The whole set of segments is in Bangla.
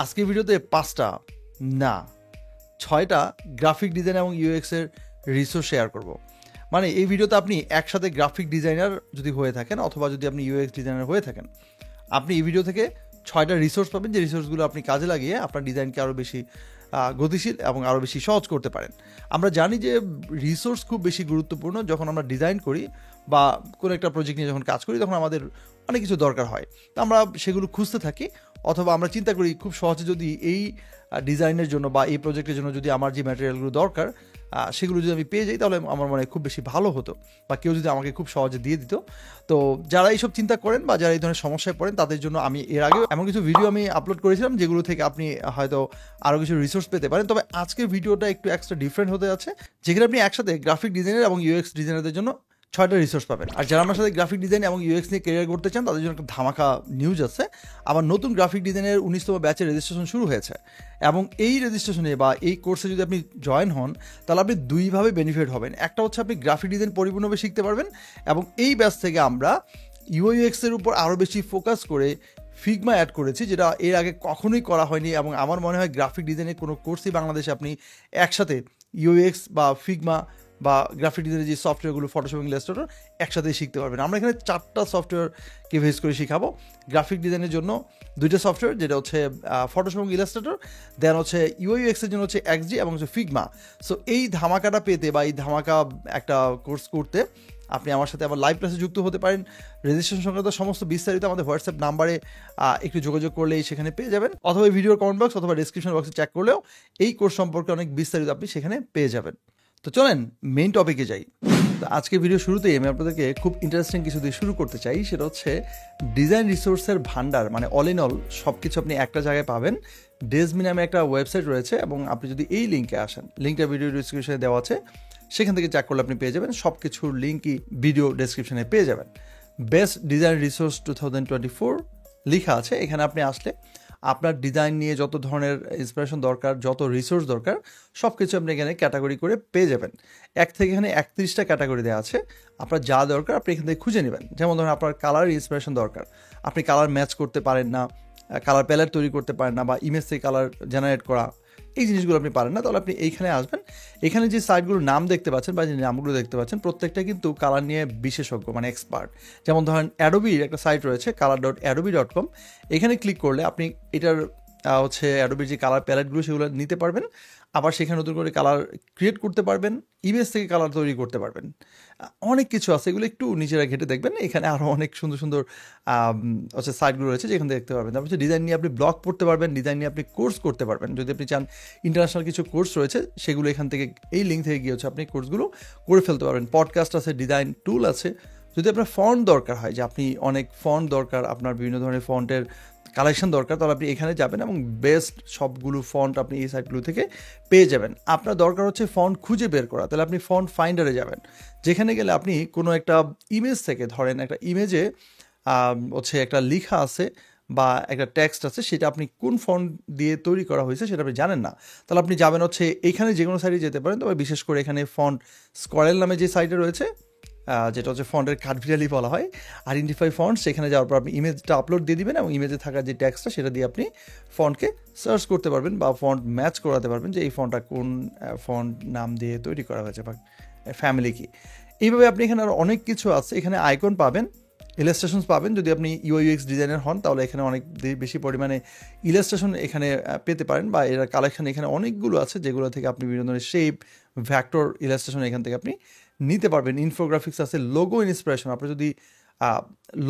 আজকের ভিডিওতে 5টা না 6টা গ্রাফিক ডিজাইন এবং ইউএক্স এর রিসোর্স শেয়ার করব। মানে এই ভিডিওতে আপনি একসাথে গ্রাফিক ডিজাইনার যদি হয়ে থাকেন অথবা যদি আপনি ইউএক্স ডিজাইনার হয়ে থাকেন, আপনি এই ভিডিও থেকে 6টা রিসোর্স পাবেন, যে রিসোর্সগুলো আপনি কাজে লাগিয়ে আপনার ডিজাইনকে আরও বেশি গতিশীল এবং আরও বেশি সহজ করতে পারেন। আমরা জানি যে রিসোর্স খুব বেশি গুরুত্বপূর্ণ। যখন আমরা ডিজাইন করি বা কোনো একটা প্রজেক্ট নিয়ে যখন কাজ করি, তখন আমাদের অনেক কিছু দরকার হয়, তো আমরা সেগুলো খুঁজতে থাকি, অথবা আমরা চিন্তা করি খুব সহজে যদি এই ডিজাইনের জন্য বা এই প্রজেক্টের জন্য যদি আমার যে ম্যাটেরিয়ালগুলো দরকার সেগুলো যদি আমি পেয়ে যাই, তাহলে আমার মনে হয় খুব বেশি ভালো হতো, বা কেউ যদি আমাকে খুব সহজে দিয়ে দিত। তো যারা এইসব চিন্তা করেন বা যারা এই ধরনের সমস্যায় পড়েন, তাদের জন্য আমি এর আগেও এমন কিছু ভিডিও আমি আপলোড করেছিলাম, যেগুলো থেকে আপনি হয়তো আরও কিছু রিসোর্স পেতে পারেন। তবে আজকের ভিডিওটা একটু এক্সট্রা ডিফারেন্ট হতে যাচ্ছে, যেখানে আপনি একসাথে গ্রাফিক ডিজাইনার এবং ইউএক্স ডিজাইনারদের জন্য 6টা রিসোর্স পাবেন। আর যারা আমার সাথে গ্রাফিক ডিজাইন এবং ইউএক্স নিয়ে ক্যারিয়ার করতে চান, তাদের জন্য একটা ধামাকা নিউজ আছে। আবার নতুন গ্রাফিক ডিজাইনের 19তম ব্যাচের রেজিস্ট্রেশন শুরু হয়েছে, এবং এই রেজিস্ট্রেশনে বা এই কোর্সে যদি আপনি জয়েন হন, তাহলে আপনি দুইভাবে বেনিফিট হবেন। একটা হচ্ছে আপনি গ্রাফিক ডিজাইন পরিপূর্ণভাবে শিখতে পারবেন, এবং এই ব্যাচ থেকে আমরা ইউএক্স এর উপর আরও বেশি ফোকাস করে ফিগমা অ্যাড করেছি, যেটা এর আগে কখনোই করা হয়নি। এবং আমার মনে হয় গ্রাফিক ডিজাইনের কোনো কোর্সই বাংলাদেশে আপনি একসাথে ইউএক্স বা ফিগমা বা গ্রাফিক ডিজাইনের যে সফটওয়্যারগুলো, ফটোশপ এবং ইলাস্ট্রেটর একসাথেই শিখতে পারবেন। আমরা এখানে 4টা সফটওয়্যারকে বেস করে শেখাবো। গ্রাফিক ডিজাইনের জন্য 2টা সফটওয়্যার, যেটা হচ্ছে ফটোশপ এবং ইলাস্ট্রেটর, দেন হচ্ছে ইউএক্স এর জন্য হচ্ছে এক্সজি এবং হচ্ছে ফিগমা। সো এই ধামাকাটা পেতে বা এই ধামাকা একটা কোর্স করতে আপনি আমার সাথে আবার লাইভ ক্লাসে যুক্ত হতে পারেন। রেজিস্ট্রেশন সংক্রান্ত সমস্ত বিস্তারিত আমাদের হোয়াটসঅ্যাপ নাম্বারে একটু যোগাযোগ করলেই সেখানে পেয়ে যাবেন, অথবা ভিডিওর কমেন্ট বক্স অথবা ডিসক্রিপশন বক্সে চেক করলেও এই কোর্স সম্পর্কে অনেক বিস্তারিত আপনি সেখানে পেয়ে যাবেন। তো চলেন মেইন টপিকে যাই। তো আজকের ভিডিও শুরুতেই আমি আপনাদেরকে খুব ইন্টারেস্টিং কিছু দিয়ে শুরু করতে চাই। সেটা হচ্ছে ডিজাইন রিসোর্সের ভান্ডার, মানে অল ইন অল সব কিছু আপনি একটা জায়গায় পাবেন। ডেজমি নামে একটা ওয়েবসাইট রয়েছে, এবং আপনি যদি এই লিঙ্কে আসেন, লিঙ্কটা ভিডিও ডিসক্রিপশনে দেওয়া আছে, সেখান থেকে চেক করলে আপনি পেয়ে যাবেন। সব কিছুর লিঙ্কই ভিডিও ডেসক্রিপশনে পেয়ে যাবেন। বেস্ট ডিজাইন রিসোর্স 2024 লেখা আছে। এখানে আপনি আসলে আপনার ডিজাইন নিয়ে যত ধরনের ইন্সপিরেশন দরকার, যত রিসোর্স দরকার, সব কিছু আপনি এখানে ক্যাটাগরি করে পেয়ে যাবেন। এক থেকে এখানে 31টা ক্যাটাগরি দেওয়া আছে। আপনার যা দরকার আপনি এখান থেকে খুঁজে নেবেন। যেমন ধরুন আপনার কালার ইন্সপিরেশন দরকার, আপনি কালার ম্যাচ করতে পারেন না, কালার প্যালেট তৈরি করতে পারেন না, বা ইমেজ থেকে কালার জেনারেট করা, এই জিনিসগুলো আপনি পারেন না, তাহলে আপনি এইখানে আসবেন। এখানে যে সাইটগুলোর নাম দেখতে পাচ্ছেন বা যে নামগুলো দেখতে পাচ্ছেন, প্রত্যেকটা কিন্তু কালার নিয়ে বিশেষজ্ঞ, মানে এক্সপার্ট। যেমন ধরেন অ্যাডোবির একটা সাইট রয়েছে color.adobe.com। এখানে ক্লিক করলে আপনি এটার হচ্ছে অ্যাডোবির যে কালার প্যালেটগুলো সেগুলো নিতে পারবেন, আবার সেখানে নতুন করে কালার ক্রিয়েট করতে পারবেন, ইমেজ থেকে কালার তৈরি করতে পারবেন। অনেক কিছু আছে, এগুলো একটু নিজেরা ঘেটে দেখবেন। এখানে আরও অনেক সুন্দর সুন্দর হচ্ছে সাইটগুলো রয়েছে, যেখানে দেখতে পারবেন। তারপর হচ্ছে ডিজাইন নিয়ে আপনি ব্লগ পড়তে পারবেন, ডিজাইন নিয়ে আপনি কোর্স করতে পারবেন। যদি আপনি চান ইন্টারন্যাশনাল কিছু কোর্স রয়েছে, সেগুলো এখান থেকে এই লিঙ্ক থেকে গিয়ে হচ্ছে আপনি কোর্সগুলো করে ফেলতে পারবেন। পডকাস্ট আছে, ডিজাইন টুল আছে। যদি আপনার ফন্ট দরকার হয়, যে আপনি অনেক ফন্ট দরকার, আপনার বিভিন্ন ধরনের ফন্টের কালেকশন দরকার, তাহলে আপনি এখানে যাবেন এবং বেস্ট সবগুলো ফন্ট আপনি এই সাইটগুলো থেকে পেয়ে যাবেন। আপনার দরকার হচ্ছে ফন্ট খুঁজে বের করা, তাহলে আপনি ফন্ট ফাইন্ডারে যাবেন, যেখানে গেলে আপনি কোনো একটা ইমেজ থেকে, ধরেন একটা ইমেজে হচ্ছে একটা লেখা আছে বা একটা টেক্সট আছে, সেটা আপনি কোন ফন্ট দিয়ে তৈরি করা হয়েছে সেটা আপনি জানেন না, তাহলে আপনি যাবেন হচ্ছে এইখানে যে কোনো সাইটে যেতে পারেন। তবে বিশেষ করে এখানে ফন্ট স্কোয়ারেল নামে যে সাইটে রয়েছে, যেটা হচ্ছে ফন্টের কাঠবিড়ালি বলা হয়, আইডেন্টিফাই ফন্ট, সেখানে যাওয়ার পর আপনি ইমেজটা আপলোড দিয়ে দিবেন, এবং ইমেজে থাকা যে টেক্সটটা সেটা দিয়ে আপনি ফন্টকে সার্চ করতে পারবেন বা ফন্ট ম্যাচ করাতে পারবেন, যে এই ফন্টটা কোন ফন্ট নাম দিয়ে তৈরি করা হয়েছে বা ফ্যামিলি কি। এইভাবে আপনি এখানে আরও অনেক কিছু আছে। এখানে আইকন পাবেন, ইলাস্ট্রেশনস পাবেন। যদি আপনি ইউএক্স ডিজাইনার হন, তাহলে এখানে অনেক বেশি পরিমাণে ইলাস্ট্রেশন এখানে পেতে পারেন, বা এর কালেকশন এখানে অনেকগুলো আছে, যেগুলো থেকে আপনি বিভিন্ন ধরনের শেপ, ভ্যাক্টর ইলাস্ট্রেশন এখান থেকে আপনি নিতে পারবেন। ইনফোগ্রাফিক্স আছে, লোগো ইন্সপিরেশন। আপনি যদি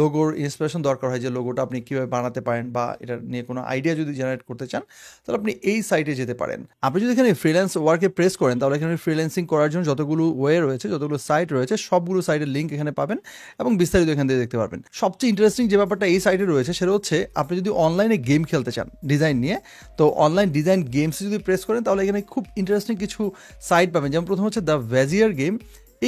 লোগোর ইন্সপিরেশন দরকার হয়, যে লোগোটা আপনি কীভাবে বানাতে পারেন বা এটা নিয়ে কোনো আইডিয়া যদি জেনারেট করতে চান, তাহলে আপনি এই সাইটে যেতে পারেন। আপনি যদি এখানে ফ্রিল্যান্স ওয়ার্কে প্রেস করেন, তাহলে এখানে ফ্রিল্যান্সিং করার জন্য যতগুলো ওয়ে রয়েছে, যতগুলো সাইট রয়েছে, সবগুলো সাইটের লিঙ্ক এখানে পাবেন, এবং বিস্তারিত এখান থেকে দেখতে পারবেন। সবচেয়ে ইন্টারেস্টিং যে ব্যাপারটা এই সাইটে রয়েছে, সেটা হচ্ছে আপনি যদি অনলাইনে গেম খেলতে চান ডিজাইন নিয়ে, তো অনলাইন ডিজাইন গেমসে যদি প্রেস করেন, তাহলে এখানে খুব ইন্টারেস্টিং কিছু সাইট পাবেন। যেমন প্রথম হচ্ছে দ্য ভেজিয়ার গেম।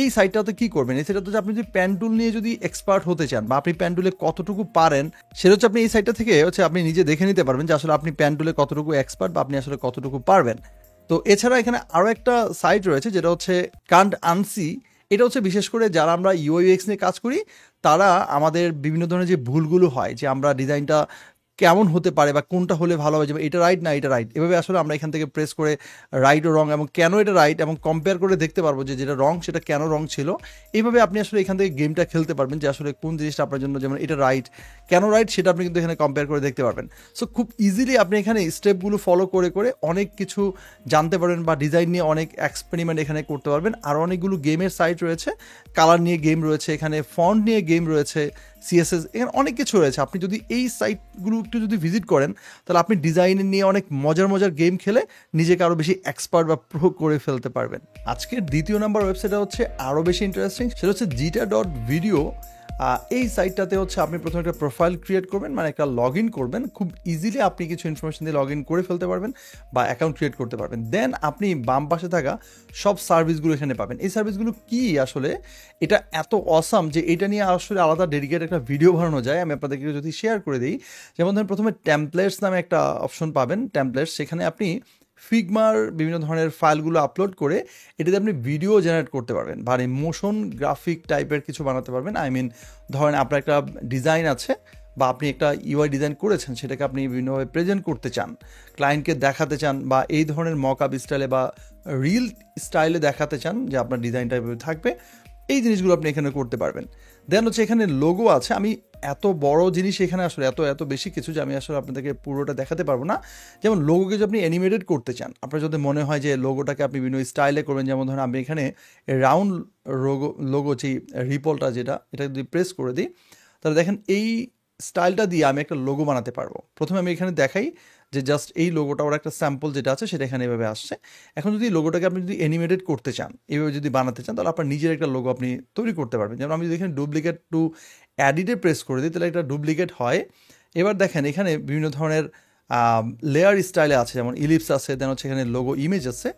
এই সাইটটাতে কী করবেন, এই সাইটটাতে আপনি যদি প্যান্টুল নিয়ে যদি এক্সপার্ট হতে চান, বা আপনি প্যান্টুলে কতটুকু পারেন, সেটা হচ্ছে আপনি এই সাইটটা থেকে হচ্ছে আপনি নিজে দেখে নিতে পারবেন, যে আসলে আপনি প্যান্টুলে কতটুকু এক্সপার্ট বা আপনি আসলে কতটুকু পারবেন। তো এছাড়া এখানে আরও একটা সাইট রয়েছে, যেটা হচ্ছে কান্ট আনসি। এটা হচ্ছে বিশেষ করে যারা আমরা ইউএক্স নিয়ে কাজ করি, তারা আমাদের বিভিন্ন ধরনের যে ভুলগুলো হয়, যে আমরা ডিজাইনটা কেমন হতে পারে বা কোনটা হলে ভালো হবে, এটা রাইট না এটা রাইট, এভাবে আসলে আমরা এখান থেকে প্রেস করে রাইট ও রং এবং কেন এটা রাইট এবং কম্পেয়ার করে দেখতে পারবো যে যেটা রং সেটা কেন রং ছিল। এইভাবে আপনি আসলে এখান থেকে গেমটা খেলতে পারবেন যে আসলে কোন জিনিসটা আপনার জন্য, যেমন এটা রাইট কেন রাইট সেটা আপনি কিন্তু এখানে কম্পেয়ার করে দেখতে পারবেন। সো খুব ইজিলি আপনি এখানে স্টেপগুলো ফলো করে করে অনেক কিছু জানতে পারবেন বা ডিজাইন নিয়ে অনেক এক্সপেরিমেন্ট এখানে করতে পারবেন। আর অনেকগুলো গেমের সাইট রয়েছে, কালার নিয়ে গেম রয়েছে, এখানে ফন্ট নিয়ে গেম রয়েছে, সিএসএস, এখানে অনেক কিছু রয়েছে। আপনি যদি এই সাইটগুলো একটু যদি ভিজিট করেন তাহলে আপনি ডিজাইন নিয়ে অনেক মজার মজার গেম খেলে নিজেকে আরও বেশি এক্সপার্ট বা প্রো করে ফেলতে পারবেন। আজকের দ্বিতীয় নাম্বার ওয়েবসাইটটা হচ্ছে আরও বেশি ইন্টারেস্টিং, সেটা হচ্ছে Jita.video। এই সাইটটাতে হচ্ছে আপনি প্রথমে একটা প্রোফাইল ক্রিয়েট করবেন, মানে একটা লগ ইন করবেন, খুব ইজিলি আপনি কিছু ইনফরমেশন দিয়ে লগ ইন করে ফেলতে পারবেন বা অ্যাকাউন্ট ক্রিয়েট করতে পারবেন। দেন আপনি বাম পাশে থাকা সব সার্ভিসগুলো এখানে পাবেন। এই সার্ভিসগুলো কি আসলে এটা এত অসাম যে এটা নিয়ে আসলে আলাদা ডেডিকেট একটা ভিডিও বানানো যায়। আমি আপনাদেরকে যদি শেয়ার করে দিই, যেমন ধরেন প্রথমে টেমপ্লেটস নামে একটা অপশন পাবেন, টেমপ্লেটস, সেখানে আপনি ফিগমার বিভিন্ন ধরনের ফাইলগুলো আপলোড করে এটাতে আপনি ভিডিও জেনারেট করতে পারবেন বা মোশন গ্রাফিক টাইপের কিছু বানাতে পারবেন। আই মিন ধরেন আপনার একটা ডিজাইন আছে বা আপনি একটা ইউআই ডিজাইন করেছেন, সেটাকে আপনি বিভিন্নভাবে প্রেজেন্ট করতে চান, ক্লায়েন্টকে দেখাতে চান, বা এই ধরনের মক আপ স্টাইলে বা রিল স্টাইলে দেখাতে চান যে আপনার ডিজাইনটা এভাবে থাকবে, এই জিনিসগুলো আপনি এখানে করতে পারবেন। দেন হচ্ছে এখানে লোগো আছে। আমি এত বড় জিনিস এখানে আসলে এত বেশি কিছু যে আমি আসলে আপনাদেরকে পুরোটা দেখাতে পারবো না। যেমন লোগোকে যদি আপনি অ্যানিমেটেড করতে চান, আপনার যদি মনে হয় যে লোগোটাকে আপনি বিভিন্ন স্টাইলে করবেন, যেমন ধরুন আমি এখানে রাউন্ড লোগো যে রিপলটা যেটা, এটা যদি প্রেস করে দিই তাহলে দেখেন এই স্টাইলটা দিয়ে আমি একটা লোগো বানাতে পারবো। প্রথমে আমি এখানে দেখাই যে জাস্ট এই লোগোটা, ওর একটা স্যাম্পল যেটা আছে সেটা এখানে এভাবে আসছে। এখন যদি লোগোটাকে আপনি যদি অ্যানিমেটেড করতে চান, এইভাবে যদি বানাতে চান, তাহলে আপনার নিজের একটা লোগো আপনি তৈরি করতে পারবেন। যেমন আমি যদি এখানে ডুপ্লিকেট টু এডিটে প্রেস করে দিই তাহলে একটা ডুপ্লিকেট হয়। এবার দেখেন এখানে বিভিন্ন ধরনের লেয়ার স্টাইলে আছে, যেমন ইলিপস আছে, দেন হচ্ছে এখানে লোগো ইমেজ আছে।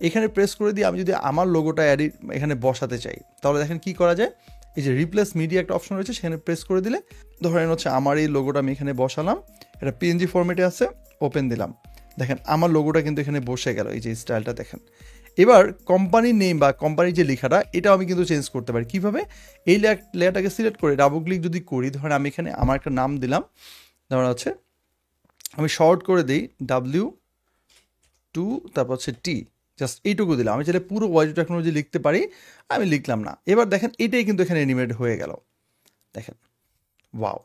এখানে প্রেস করে দিয়ে আমি যদি আমার লোগোটা এখানে বসাতে চাই তাহলে দেখেন কি করা যায়, এই যে রিপ্লেস মিডিয়া একটা অপশন রয়েছে, সেখানে প্রেস করে দিলে ধরেন হচ্ছে আমার এই লোগোটা আমি এখানে বসালাম, এটা পিএনজি ফরম্যাটে আছে, ওপেন দিলাম, দেখেন আমার লোগোটা কিন্তু এখানে বসে গেল, এই যে স্টাইলটা দেখেন। এবার কোম্পানির নেম বা কোম্পানির যে লেখাটা, এটাও আমি কিন্তু চেঞ্জ করতে পারি। কীভাবে, এই লেয়ারটাকে সিলেক্ট করে ডাবল ক্লিক যদি করি, ধরেন আমি এখানে আমার একটা নাম দিলাম, ধরেন হচ্ছে আমি শর্ট করে দিই W2 তারপর হচ্ছে T, জাস্ট এইটুকু দিলাম। আমি চাইলে পুরো ওয়াইজ টেকনোলজি লিখতে পারি, আমি লিখলাম না। এবার দেখেন এটাই কিন্তু এখানে অ্যানিমেট হয়ে গেল, দেখেন ওয়াও।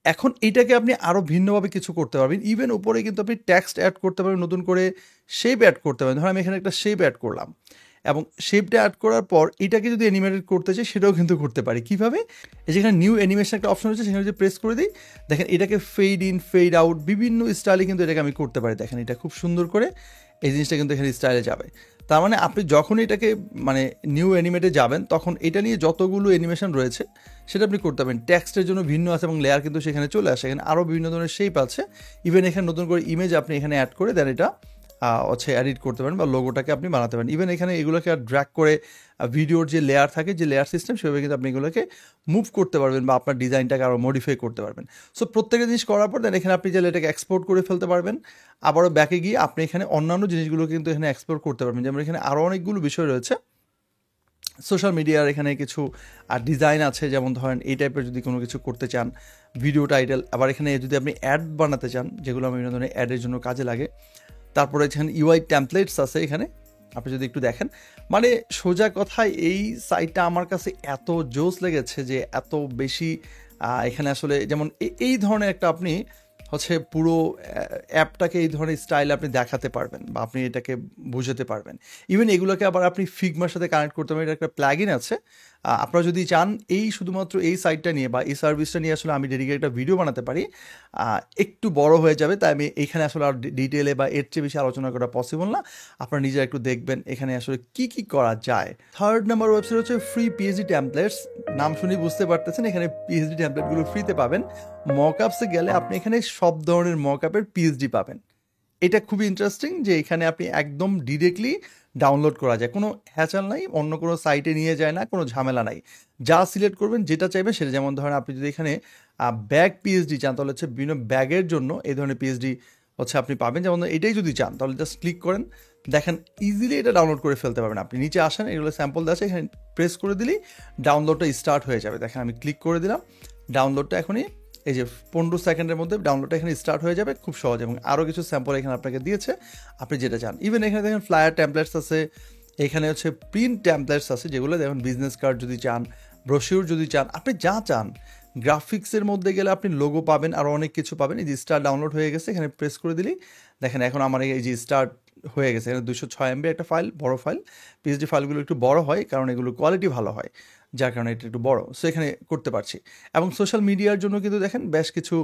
এখন এটাকে আপনি আরও ভিন্নভাবে কিছু করতে পারবেন। ইভেন উপরে কিন্তু আপনি টেক্সট অ্যাড করতে পারবেন, নতুন করে শেপ অ্যাড করতে পারেন। ধরুন আমি এখানে একটা শেপ অ্যাড করলাম এবং শেপটা অ্যাড করার পর এটাকে যদি অ্যানিমেটেড করতে চাই সেটাও কিন্তু করতে পারি। কীভাবে, এই যেখানে নিউ অ্যানিমেশন একটা অপশন রয়েছে, সেখানে যদি প্রেস করে দিই দেখেন এটাকে ফেড ইন ফেড আউট বিভিন্ন স্টাইলে কিন্তু এটাকে আমি করতে পারি। দেখেন এটা খুব সুন্দর করে এই জিনিসটা কিন্তু এখানে স্টাইলে যাবে। তার মানে আপনি যখন এটাকে মানে নিউ অ্যানিমেটে যাবেন তখন এটা নিয়ে যতগুলো অ্যানিমেশন রয়েছে সেটা আপনি করতে পারবেন। টেক্সটের জন্য ভিন্ন আছে এবং লেয়ার কিন্তু সেখানে চলে আসে, এখানে আরও বিভিন্ন ধরনের শেপ আছে। ইভেন এখানে নতুন করে ইমেজ আপনি এখানে অ্যাড করে দেন এটা হচ্ছে এডিট করতে পারেন বা লোগোটাকে আপনি বানাতে পারেন। ইভেন এখানে এগুলোকে ড্র্যাগ করে ভিডিওর যে লেয়ার থাকে, যে লেয়ার সিস্টেম, সেভাবে কিন্তু আপনি এগুলোকে মুভ করতে পারবেন বা আপনার ডিজাইনটাকে আরও মডিফাই করতে পারবেন। সো প্রত্যেকটা জিনিস করার পর দেন এখানে আপনি চাইলে এটাকে এক্সপোর্ট করে ফেলতে পারবেন। আবারও ব্যাকে গিয়ে আপনি এখানে অন্যান্য জিনিসগুলো কিন্তু এখানে এক্সপোর্ট করতে পারবেন। যেমন এখানে আরও অনেকগুলো বিষয় রয়েছে, সোশ্যাল মিডিয়ার এখানে কিছু ডিজাইন আছে, যেমন ধরেন এই টাইপের যদি কোনো কিছু করতে চান, ভিডিও টাইটেল। আবার এখানে যদি আপনি অ্যাড বানাতে চান, যেগুলো বিভিন্ন ধরনের অ্যাডের জন্য কাজে লাগে। তারপরে এখানে ইউআই টেমপ্লেটস আছে, এখানে আপনি যদি একটু দেখেন, মানে সোজা কথায় এই সাইটটা আমার কাছে এত জোস লেগেছে যে এত বেশি এখানে আসলে যেমন এই ধরনের একটা আপনি হচ্ছে পুরো অ্যাপটাকে এই ধরনের স্টাইলে আপনি দেখাতে পারবেন বা আপনি এটাকে বুঝাতে পারবেন। ইভেন এগুলোকে আবার আপনি ফিগমার সাথে কানেক্ট করতে পারেন, এটা একটা প্লাগইন আছে। আপনারা যদি চান এই শুধুমাত্র এই সাইটটা নিয়ে বা এই সার্ভিসটা নিয়ে আসলে আমি ডেডিকেট একটা ভিডিও বানাতে পারি, একটু বড় হয়ে যাবে, তাই আমি এইখানে আসলে আর ডিটেলে বা এর চেয়ে বেশি আলোচনা করা পসিবল না। আপনারা নিজেরা একটু দেখবেন এখানে আসলে কি করা যায়। থার্ড নাম্বার ওয়েবসাইট হচ্ছে ফ্রি পিএইচডি টেমপ্লেটস। নাম শুনেই বুঝতে পারতেছেন এখানে পিএইচডি টেমপ্লেটগুলো ফ্রিতে পাবেন। মকআপসে গেলে আপনি এখানে সব ধরনের মকআপের পিএইচডি পাবেন। এটা খুবই ইন্টারেস্টিং যে এখানে আপনি একদম ডিরেক্টলি ডাউনলোড করা যায়, কোনো হ্যাচাল নাই, অন্য কোনো সাইটে নিয়ে যায় না, কোনো ঝামেলা নাই। যা সিলেক্ট করবেন যেটা চাইবেন সেটা, যেমন ধরেন আপনি যদি এখানে ব্যাগ পিএইচডি চান তাহলে হচ্ছে বিভিন্ন ব্যাগের জন্য এই ধরনের পিএইচডি হচ্ছে আপনি পাবেন। যেমন এটাই যদি চান তাহলে জাস্ট ক্লিক করেন, দেখেন ইজিলি এটা ডাউনলোড করে ফেলতে পারবেন। আপনি নিচে আসেন, এগুলো স্যাম্পল দেওয়া আছে, এখানে প্রেস করে দিলেই ডাউনলোডটা স্টার্ট হয়ে যাবে। দেখেন আমি ক্লিক করে দিলাম, ডাউনলোডটা এখনই এই যে 15 সেকেন্ডের মধ্যে ডাউনলোডটা এখানে স্টার্ট হয়ে যাবে খুব সহজ, এবং আরও কিছু স্যাম্পল এখানে আপনাকে দিয়েছে আপনি যেটা চান। ইভেন এখানে দেখেন ফ্লায়ার টেমপ্লেটস আছে, এখানে হচ্ছে প্রিন্ট টেমপ্লেটস আছে যেগুলো দেখুন বিজনেস কার্ড যদি চান, ব্রোশিউর যদি চান, আপনি যা চান। গ্রাফিক্সের মধ্যে গেলে আপনি লোগো পাবেন, আরও অনেক কিছু পাবেন। এই যে স্টার ডাউনলোড হয়ে গেছে, এখানে প্রেস করে দিলেই দেখেন এখন আমার এই যে স্টার্ট হয়ে গেছে। এখানে 206 MB একটা ফাইল, বড় ফাইল। পিএসডি ফাইলগুলো একটু বড় হয় কারণ এগুলো কোয়ালিটি ভালো হয়, যার কারণে এটা একটু বড়, সো এখানে করতে পারছি। এবং সোশ্যাল মিডিয়ার জন্য কিন্তু দেখেন বেশ কিছু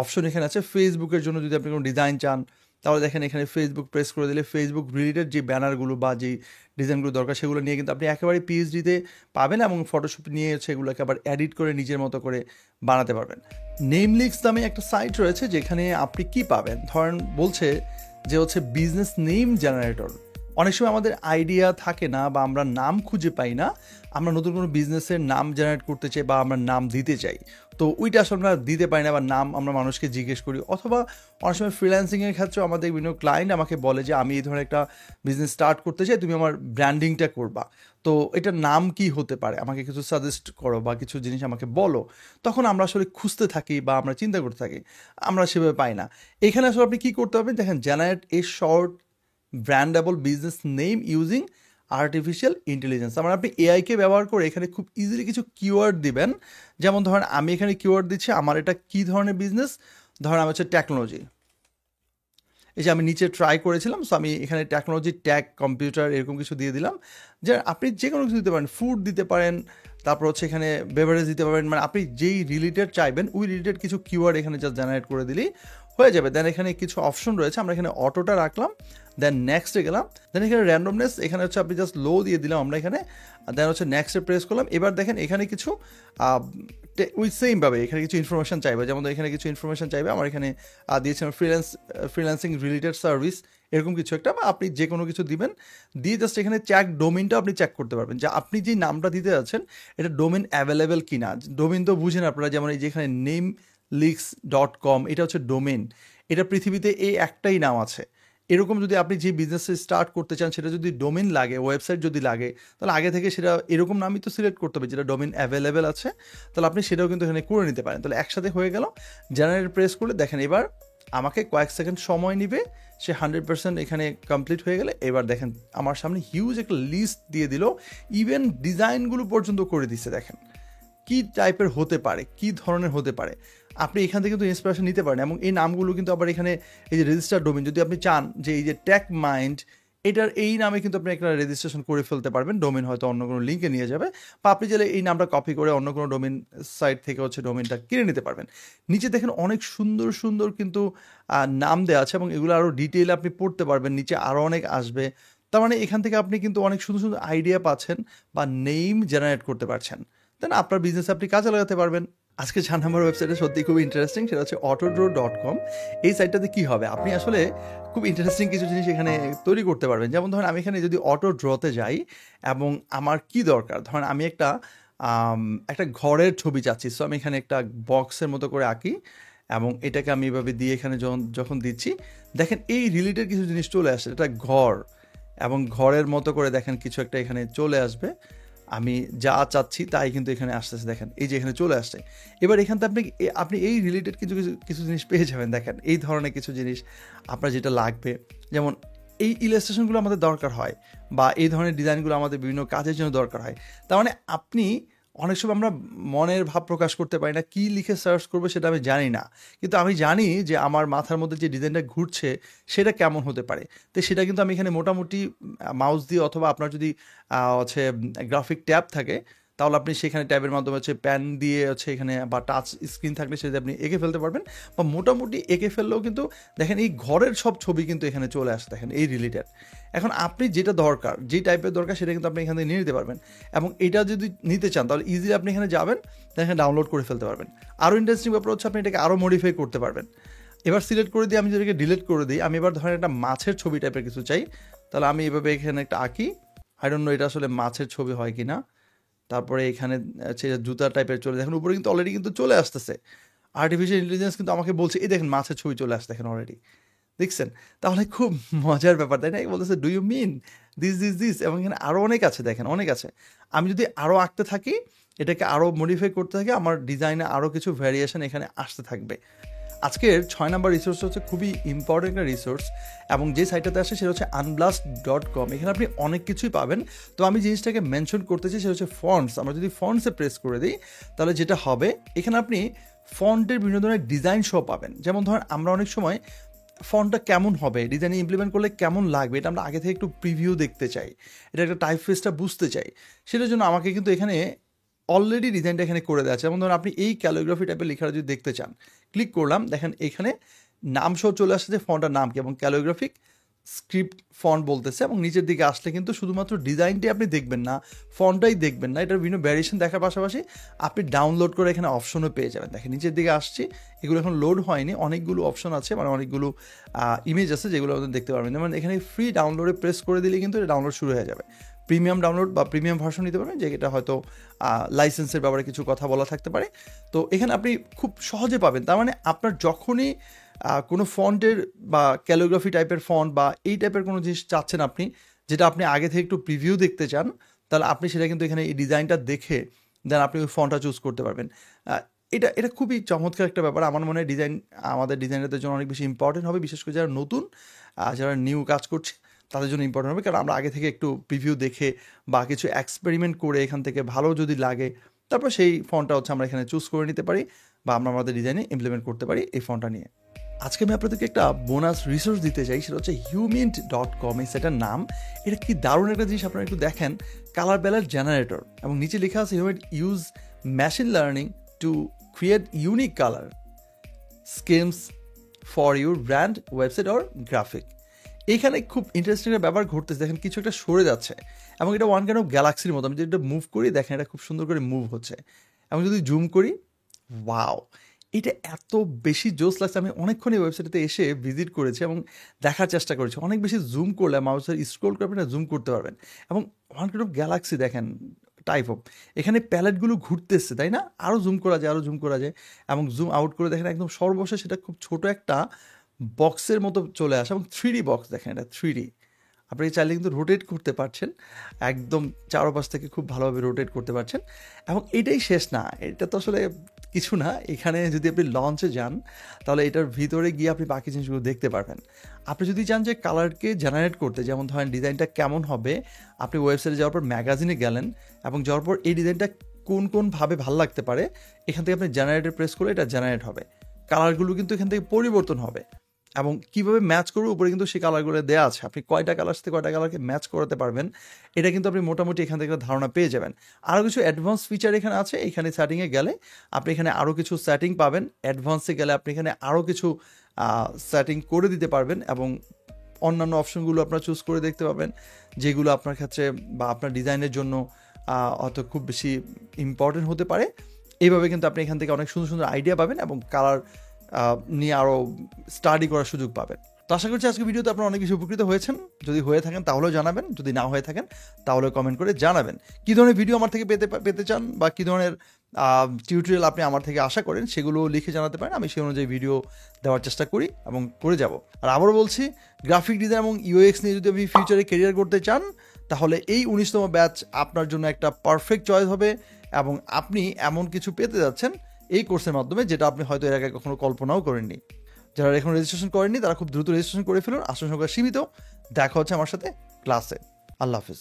অপশন এখানে আছে। ফেসবুকের জন্য যদি আপনি কোনো ডিজাইন চান, তাহলে দেখেন এখানে ফেসবুক প্রেস করে দিলে ফেসবুক রিলেটেড যে ব্যানারগুলো বা যে ডিজাইনগুলো দরকার সেগুলো নিয়ে কিন্তু আপনি একেবারে পিএইচডিতে পাবেন, এবং ফটোশপ নিয়ে সেগুলোকে আবার এডিট করে নিজের মতো করে বানাতে পারবেন। নেমলিক্স নামে একটা সাইট রয়েছে যেখানে আপনি কি পাবেন, ধরেন বলছে যে হচ্ছে বিজনেস নেম জেনারেটর। অনেক সময় আমাদের আইডিয়া থাকে না বা আমরা নাম খুঁজে পাই না, আমরা নতুন কোনো বিজনেসের নাম জেনারেট করতে চাই বা আমরা নাম দিতে চাই, তো ওইটা আসলে আমরা দিতে পারি না বা নাম আমরা মানুষকে জিজ্ঞেস করি। অথবা অনেক সময় ফ্রিল্যান্সিংয়ের ক্ষেত্রেও আমাদের বিভিন্ন ক্লায়েন্ট আমাকে বলে যে আমি এই ধরনের একটা বিজনেস স্টার্ট করতে চাই, তুমি আমার ব্র্যান্ডিংটা করবা, তো এটার নাম কি হতে পারে, আমাকে কিছু সাজেস্ট করো বা কিছু জিনিস আমাকে বলো। তখন আমরা আসলে খুঁজতে থাকি বা আমরা চিন্তা করতে থাকি, আমরা সেভাবে পাই না। এখানে আসলে আপনি কী করতে পারবেন, দেখেন generate a short brandable business name using artificial intelligence. মানে আপনি এআইকে ব্যবহার করে এখানে খুব ইজিলি কিছু কিওয়ার্ড দিবেন। যেমন ধরেন আমি এখানে কিওয়ার্ড দিচ্ছি, আমার এটা কী ধরনের বিজনেস, ধরেন আমার হচ্ছে টেকনোলজি। এই যে আমি নিচে ট্রাই করেছিলাম, সো আমি এখানে টেকনোলজি, ট্যাক, কম্পিউটার এরকম কিছু দিয়ে দিলাম। যে আপনি যে কোনো কিছু দিতে পারেন, ফুড দিতে পারেন, তারপর হচ্ছে এখানে বেভারেজ দিতে পারেন, মানে আপনি যেই রিলেটেড চাইবেন ওই রিলেটেড কিছু কিওয়ার্ড এখানে জাস্ট জেনারেট করে দিলেই হয়ে যাবে। দেন এখানে কিছু অপশন রয়েছে, আমরা এখানে অটোটা রাখলাম, দেন নেক্সটে গেলাম, দেন এখানে র্যান্ডমনেস এখানে হচ্ছে আপনি জাস্ট লো দিয়ে দিলাম আমরা এখানে, দেন হচ্ছে নেক্সটে প্রেস করলাম। এবার দেখেন এখানে কিছু ওই সেমভাবে এখানে কিছু ইনফরমেশন চাইবে, যেমন এখানে কিছু ইনফরমেশন চাইবে, আমার এখানে দিয়েছিলাম ফ্রিল্যান্সিং রিলেটেড সার্ভিস এরকম কিছু একটা, বা আপনি যে কোনো কিছু দিবেন, দিয়ে জাস্ট এখানে চেক ডোমেনটা আপনি চেক করতে পারবেন যে আপনি যে নামটা দিতে যাচ্ছেন এটা ডোমেন অ্যাভেলেবেল কিনা। ডোমেন তো বুঝেন আপনারা, যেমন এই যে এখানে namelicks.com এটা হচ্ছে ডোমেন, এটা পৃথিবীতে এই একটাই নাম আছে। এরকম যদি আপনি যে বিজনেসে স্টার্ট করতে চান সেটা যদি ডোমেন লাগে, ওয়েবসাইট যদি লাগে, তাহলে আগে থেকে সেটা এরকম নামই তো সিলেক্ট করতে হবে যেটা ডোমেন অ্যাভেলেবেল আছে, তাহলে আপনি সেটাও কিন্তু এখানে করে নিতে পারেন। তাহলে একসাথে হয়ে গেল। জেনারেট প্রেস করলে দেখেন এবার আমাকে কয়েক সেকেন্ড সময় নিবে, সে 100% এখানে কমপ্লিট হয়ে গেলে এবার দেখেন আমার সামনে হিউজ একটা লিস্ট দিয়ে দিল, ইভেন ডিজাইনগুলো পর্যন্ত করে দিচ্ছে। দেখেন কী টাইপের হতে পারে, কী ধরনের হতে পারে, আপনি এখান থেকে কিন্তু ইন্সপিরেশন নিতে পারেন। এবং এই নামগুলো কিন্তু আবার এখানে এই যে রেজিস্টার ডোমেন, যদি আপনি চান যে এই যে টেক মাইন্ড এটার এই নামে কিন্তু আপনি একটা রেজিস্ট্রেশন করে ফেলতে পারবেন, ডোমেন হয়তো অন্য কোনো লিঙ্কে নিয়ে যাবে, বা আপনি চাইলে এই নামটা কপি করে অন্য কোনো ডোমেন সাইট থেকে হচ্ছে ডোমেনটা কিনে নিতে পারবেন। নিচে দেখেন অনেক সুন্দর সুন্দর কিন্তু নাম দেওয়া আছে, এবং এগুলো আরও ডিটেইলে আপনি পড়তে পারবেন, নিচে আরও অনেক আসবে। তার মানে এখান থেকে আপনি কিন্তু অনেক সুন্দর সুন্দর আইডিয়া পাচ্ছেন বা নেম জেনারেট করতে পারছেন, দেন আপনার বিজনেস আপনি কাজে লাগাতে পারবেন। আজকে 4 নম্বর ওয়েবসাইটে সত্যি খুব ইন্টারেস্টিং, সেটা হচ্ছে autodraw.com। এই সাইটটাতে কী হবে, আপনি আসলে খুব ইন্টারেস্টিং কিছু জিনিস এখানে তৈরি করতে পারবেন। যেমন ধরেন আমি এখানে যদি অটো ড্রতে যাই এবং আমার কি দরকার, ধরেন আমি একটা ঘরের ছবি চাচ্ছি, সো আমি এখানে একটা বক্সের মতো করে আঁকি, এবং এটাকে আমি এভাবে দিয়ে এখানে যখন দিচ্ছি দেখেন এই রিলেটেড কিছু জিনিস চলে আসে। এটা ঘর, এবং ঘরের মতো করে দেখেন কিছু একটা এখানে চলে আসবে, আমি যা চাচ্ছি তাই কিন্তু এখানে আসতেছে। দেখেন এই যে এখানে চলে আসছে। এবার এখান থেকে আপনি এই রিলেটেড কিছু কিছু কিছু জিনিস পেয়ে যাবেন। দেখেন এই ধরনের কিছু জিনিস আপনার যেটা লাগবে, যেমন এই ইলাস্ট্রেশনগুলো আমাদের দরকার হয়, বা এই ধরনের ডিজাইনগুলো আমাদের বিভিন্ন কাজের জন্য দরকার হয়। তার মানে আপনি অনেক সময় আমরা মনের ভাব প্রকাশ করতে পারি না, কী লিখে সার্চ করবো সেটা আমি জানি না, কিন্তু আমি জানি যে আমার মাথার মধ্যে যে ডিজাইনটা ঘুরছে সেটা কেমন হতে পারে। তো সেটা কিন্তু আমি এখানে মোটামুটি মাউস দিয়ে, অথবা আপনার যদি হচ্ছে গ্রাফিক ট্যাব থাকে তাহলে আপনি সেখানে ট্যাবের মাধ্যমে হচ্ছে প্যান দিয়ে হচ্ছে এখানে, বা টাচ স্ক্রিন থাকলে সেটা আপনি এঁকে ফেলতে পারবেন, বা মোটামুটি এঁকে ফেললেও কিন্তু দেখেন এই ঘরের সব ছবি কিন্তু এখানে চলে আসে। দেখেন এই রিলেটেড, এখন আপনি যেটা দরকার, যে টাইপের দরকার সেটা কিন্তু আপনি এখান থেকে নিয়ে নিতে পারবেন। এবং এটা যদি নিতে চান তাহলে ইজিলি আপনি এখানে যাবেন, এখানে ডাউনলোড করে ফেলতে পারবেন। আরও ইন্টারেস্টিং ব্যাপার হচ্ছে আপনি এটাকে আরও মডিফাই করতে পারবেন। এবার সিলেক্ট করে দিয়ে আমি যেটাকে ডিলিট করে দিই, আমি এবার ধরেন একটা মাছের ছবি টাইপের কিছু চাই, তাহলে আমি এভাবে এখানে একটা আঁকি, আই ডোন্ট নো এটা আসলে মাছের ছবি হয় কি না। তারপরে এখানে জুতা টাইপের চলে, দেখেন উপরে কিন্তু অলরেডি কিন্তু চলে আসতেছে, আর্টিফিশিয়াল ইন্টেলিজেন্স কিন্তু আমাকে বলছে এই দেখেন মাছের ছবি চলে আসছে, দেখেন অলরেডি দেখছেন। তাহলে খুব মজার ব্যাপার, তাই না? বলতেছে ডু ইউ মিন দিস এবং এখানে আরও অনেক আছে, দেখেন অনেক আছে। আমি যদি আরও আঁকতে থাকি, এটাকে আরও মডিফাই করতে থাকি, আমার ডিজাইনে আরও কিছু ভ্যারিয়েশন এখানে আসতে থাকবে। আজকের 6 নাম্বার রিসোর্স হচ্ছে খুবই ইম্পর্টেন্ট একটা রিসোর্স, এবং যে সাইটটাতে আসে সেটা হচ্ছে unblast.com। এখানে আপনি অনেক কিছুই পাবেন। তো আমি জিনিসটাকে মেনশন করতেছি সেটা হচ্ছে ফন্টস। আমরা যদি ফন্টসে প্রেস করে দিই তাহলে যেটা হবে, এখানে আপনি ফন্টের বিভিন্ন ধরনের ডিজাইন সহ পাবেন। যেমন ধরেন আমরা অনেক সময় ফন্টটা কেমন হবে, ডিজাইনে ইমপ্লিমেন্ট করলে কেমন লাগবে, এটা আমরা আগে থেকে একটু প্রিভিউ দেখতে চাই, এটা একটা টাইপ ফেসটা বুঝতে চাই। সেটার জন্য আমাকে কিন্তু এখানে অলরেডি ডিজাইনটা এখানে করে দেওয়া আছে। যেমন ধরুন আপনি এই ক্যালিগ্রাফি টাইপের লেখাটা যদি দেখতে চান, ক্লিক করলাম, দেখেন এখানে নাম সহ চলে আসছে যে ফন্টটার নাম কি, এবং ক্যালিগ্রাফিক স্ক্রিপ্ট ফন্ট বলতেছে, এবং নিচের দিকে আসলে কিন্তু শুধুমাত্র ডিজাইনটি আপনি দেখবেন না, ফন্টটাই দেখবেন না, এটার বিভিন্ন ভ্যারিয়েশন দেখার পাশাপাশি আপনি ডাউনলোড করে এখানে অপশনও পেয়ে যাবেন। দেখেন নিচের দিকে আসছি, এগুলো এখন লোড হয়নি, অনেকগুলো অপশন আছে, মানে অনেকগুলো ইমেজ আছে যেগুলো আপনি দেখতে পারবেন। যেমন এখানে ফ্রি ডাউনলোডে প্রেস করে দিলে কিন্তু এটা ডাউনলোড শুরু হয়ে যাবে। প্রিমিয়াম ডাউনলোড বা প্রিমিয়াম ভার্সন নিতে পারবেন, যেটা হয়তো লাইসেন্সের ব্যাপারে কিছু কথা বলা থাকতে পারে। তো এখানে আপনি খুব সহজে পাবেন। তার মানে আপনার যখনই কোনো ফন্টের বা ক্যালিগ্রাফি টাইপের ফন্ট বা এই টাইপের কোনো জিনিস চাচ্ছেন আপনি, যেটা আপনি আগে থেকে একটু প্রিভিউ দেখতে চান, তাহলে আপনি সেটা কিন্তু এখানে এই ডিজাইনটা দেখে দেন আপনি ওই ফন্টটা চুজ করতে পারবেন। এটা খুবই চমৎকার একটা ব্যাপার। আমার মনে হয় ডিজাইন আমাদের ডিজাইনারদের জন্য অনেক বেশি ইম্পর্টেন্ট হবে, বিশেষ করে যারা নতুন, যারা নিউ কাজ করছে তাদের জন্য ইম্পর্টেন্ট হবে। কারণ আমরা আগে থেকে একটু প্রিভিউ দেখে বা কিছু এক্সপেরিমেন্ট করে এখান থেকে ভালো যদি লাগে, তারপর সেই ফন্টটা হচ্ছে আমরা এখানে চুজ করে নিতে পারি বা আমরা আমাদের ডিজাইনে ইমপ্লিমেন্ট করতে পারি এই ফন্টটা নিয়ে। আজকে আমি আপনাদেরকে একটা বোনাস রিসোর্স দিতে চাই, সেটা হচ্ছে humint.com। এই সেটার নাম, এটা কি দারুণ একটা জিনিস, আপনারা একটু দেখেন। কালার প্যালেট জেনারেটর, এবং নিচে লেখা আছে humint use machine learning to create unique colour schemes for your brand, website or graphic. এইখানে খুব ইন্টারেস্টিং একটা ব্যাপার ঘটতেছে, দেখেন কিছু একটা সরে যাচ্ছে, এবং এটা ওয়ান কাইন্ড অফ গ্যালাক্সির মতো। আমি যদি এটা মুভ করি, দেখেন এটা খুব সুন্দর করে মুভ হচ্ছে, এবং যদি জুম করি, ওয়াও, এটা এত বেশি জোস লাগছে। আমি অনেকক্ষণ এই ওয়েবসাইটে এসে ভিজিট করেছি এবং দেখার চেষ্টা করেছি। অনেক বেশি জুম করলে মাউসের স্ক্রোল করে আপনি জুম করতে পারবেন, এবং ওয়ান কাইন্ড অফ গ্যালাক্সি দেখেন টাইপ অফ। এখানে প্যালেটগুলো ঘুরতেছে, তাই না? আরও জুম করা যায়, আরও জুম করা যায়, এবং জুম আউট করে দেখেন একদম সর্বশেষ সেটা খুব ছোট একটা বক্সের মতো চলে আসে, এবং 3D বক্স, দেখেন এটা 3D। আপনি চাইলে কিন্তু রোটেট করতে পারছেন, একদম চারপাশ থেকে খুব ভালোভাবে রোটেট করতে পারছেন। এবং এটাই শেষ না, এটা তো আসলে কিছু না। এখানে যদি আপনি লঞ্চে যান, তাহলে এটার ভিতরে গিয়ে আপনি বাকি জিনিসগুলো দেখতে পারবেন। আপনি যদি চান যে কালারকে জেনারেট করতে, যেমন ধরেন ডিজাইনটা কেমন হবে, আপনি ওয়েবসাইটে যাওয়ার পর ম্যাগাজিনে গেলেন, এবং যাওয়ার পর এই ডিজাইনটা কোনভাবে ভালো লাগতে পারে, এখান থেকে আপনি জেনারেটে প্রেস করলে এটা জেনারেট হবে। কালারগুলো কিন্তু এখান থেকে পরিবর্তন হবে, এবং কীভাবে ম্যাচ করবে উপরে কিন্তু সেই কালারগুলো দেওয়া আছে। আপনি কয়টা কালার সাথে কয়টা কালারকে ম্যাচ করাতে পারবেন, এটা কিন্তু আপনি মোটামুটি এখান থেকে একটা ধারণা পেয়ে যাবেন। আরও কিছু অ্যাডভান্স ফিচার এখানে আছে। এখানে সেটিংয়ে গেলে আপনি এখানে আরও কিছু সেটিং পাবেন। অ্যাডভান্সে গেলে আপনি এখানে আরও কিছু সেটিং করে দিতে পারবেন, এবং অন্যান্য অপশনগুলো আপনারা চুজ করে দেখতে পাবেন, যেগুলো আপনার ক্ষেত্রে বা আপনার ডিজাইনের জন্য অত খুব বেশি ইম্পর্টেন্ট হতে পারে। এইভাবে কিন্তু আপনি এখান থেকে অনেক সুন্দর সুন্দর আইডিয়া পাবেন, এবং কালার নিয়ে আরও স্টাডি করার সুযোগ পাবেন। তো আশা করছি আজকে ভিডিওতে আপনারা অনেক বেশি উপকৃত হয়েছেন। যদি হয়ে থাকেন তাহলেও জানাবেন, যদি না হয়ে থাকেন তাহলে কমেন্ট করে জানাবেন। কী ধরনের ভিডিও আমার থেকে পেতে চান বা কী ধরনের টিউটোরিয়াল আপনি আমার থেকে আশা করেন, সেগুলো লিখে জানাতে পারেন। আমি সেই অনুযায়ী ভিডিও দেওয়ার চেষ্টা করি এবং করে যাব। আর আবারও বলছি, গ্রাফিক ডিজাইন এবং ইউএক্স নিয়ে যদি আপনি ফিউচারে কেরিয়ার করতে চান, তাহলে এই 19তম ব্যাচ আপনার জন্য একটা পারফেক্ট চয়েস হবে, এবং আপনি এমন কিছু পেতে যাচ্ছেন এই কোর্সের মাধ্যমে, যেটা আপনি হয়তো এর আগে কখনো কল্পনাও করেননি। যারা এখন রেজিস্ট্রেশন করেননি তারা খুব দ্রুত রেজিস্ট্রেশন করে ফেলুন। আসন সংখ্যা সীমিত। দেখা হচ্ছে আমার সাথে ক্লাসে। আল্লাহ হাফিজ।